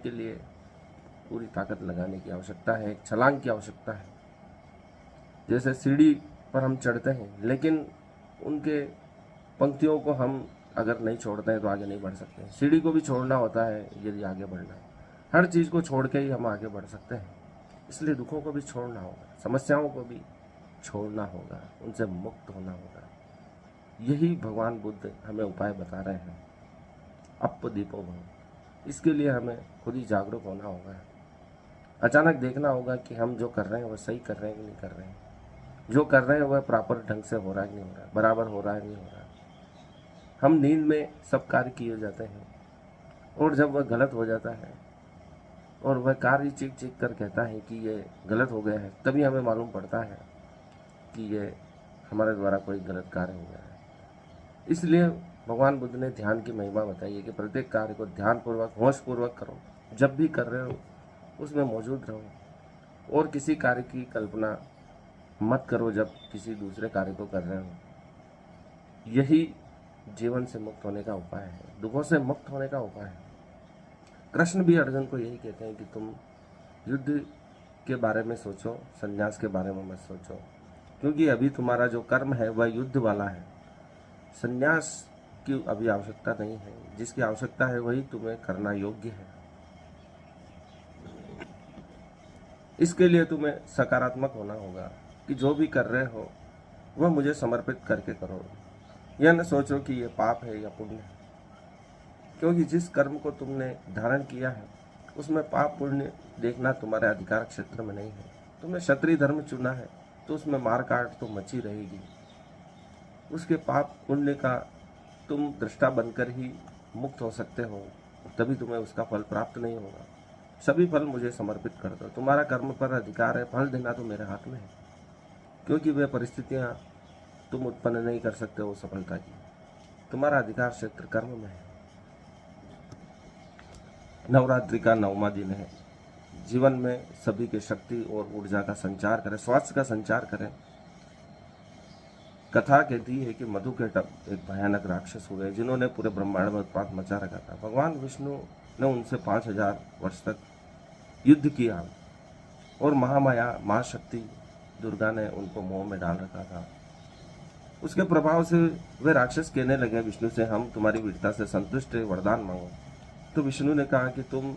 के लिए पूरी ताकत लगाने की आवश्यकता है, एक छलांग की आवश्यकता है। जैसे सीढ़ी पर हम चढ़ते हैं, लेकिन उनके पंक्तियों को हम अगर नहीं छोड़ते हैं तो आगे नहीं बढ़ सकते। सीढ़ी को भी छोड़ना होता है यदि आगे बढ़ना है। हर चीज़ को छोड़ के ही हम आगे बढ़ सकते हैं। इसलिए दुखों को भी छोड़ना होगा, समस्याओं को भी छोड़ना होगा, उनसे मुक्त होना होगा। यही भगवान बुद्ध हमें उपाय बता रहे हैं। अप दीपो भव। इसके लिए हमें खुद ही जागरूक होना होगा। अचानक देखना होगा कि हम जो कर रहे हैं वह सही कर रहे हैं कि नहीं कर रहे हैं, जो कर रहे हैं वह प्रॉपर ढंग से हो रहा है कि नहीं हो रहा है, बराबर हो रहा है कि नहीं हो रहा है। हम नींद में सब कार्य किए जाते हैं, और जब वह गलत हो जाता है और वह कार्य चीख चीख कर कहता है कि ये गलत हो गया है, तभी हमें मालूम पड़ता है कि ये हमारे द्वारा कोई गलत कार्य हो गया है। इसलिए भगवान बुद्ध ने ध्यान की महिमा बताई है कि प्रत्येक कार्य को ध्यानपूर्वक, होशपूर्वक करो। जब भी कर रहे हो उसमें मौजूद रहो, और किसी कार्य की कल्पना मत करो जब किसी दूसरे कार्य को कर रहे हो। यही जीवन से मुक्त होने का उपाय है, दुखों से मुक्त होने का उपाय है। कृष्ण भी अर्जुन को यही कहते हैं कि तुम युद्ध के बारे में सोचो, संन्यास के बारे में मत सोचो, क्योंकि अभी तुम्हारा जो कर्म है वह युद्ध वाला है। संन्यास की अभी आवश्यकता नहीं है, जिसकी आवश्यकता है वही तुम्हें करना योग्य है। इसके लिए तुम्हें सकारात्मक होना होगा कि जो भी कर रहे हो वह मुझे समर्पित करके करो। यह न सोचो कि यह पाप है या पुण्य है, क्योंकि जिस कर्म को तुमने धारण किया है उसमें पाप पुण्य देखना तुम्हारे अधिकार क्षेत्र में नहीं है। तुमने क्षत्रिय धर्म चुना है तो उसमें मार काट तो मची रहेगी। उसके पाप पुण्य का तुम दृष्टा बनकर ही मुक्त हो सकते हो, तभी तुम्हें उसका फल प्राप्त नहीं होगा। सभी फल मुझे समर्पित कर दो। तुम्हारा कर्म पर अधिकार है, फल देना तो मेरे हाथ में है, क्योंकि वे परिस्थितियां तुम उत्पन्न नहीं कर सकते हो सफलता की। तुम्हारा अधिकार क्षेत्र कर्म में है। नवरात्रि का 9वां दिन है। जीवन में सभी के शक्ति और ऊर्जा का संचार करें, स्वास्थ्य का संचार करें। कथा कहती है कि मधुकेटक एक भयानक राक्षस हुए जिन्होंने पूरे ब्रह्मांड में उत्पात मचा रखा था। भगवान विष्णु ने उनसे 5000 वर्ष तक युद्ध किया, और महामाया महाशक्ति दुर्गा ने उनको मोह में डाल रखा था। उसके प्रभाव से वे राक्षस कहने लगे विष्णु से, हम तुम्हारी वीरता से संतुष्ट है, वरदान मांगो। तो विष्णु ने कहा कि तुम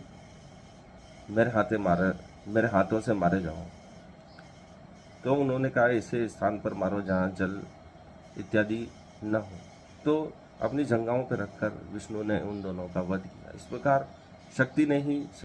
मेरे हाथों से मारे जाओ। तो उन्होंने कहा ऐसे स्थान पर मारो जहाँ जल इत्यादि न हो। तो अपनी जंघाओं पर रखकर विष्णु ने उन दोनों का वध किया। इस प्रकार शक्ति ने ही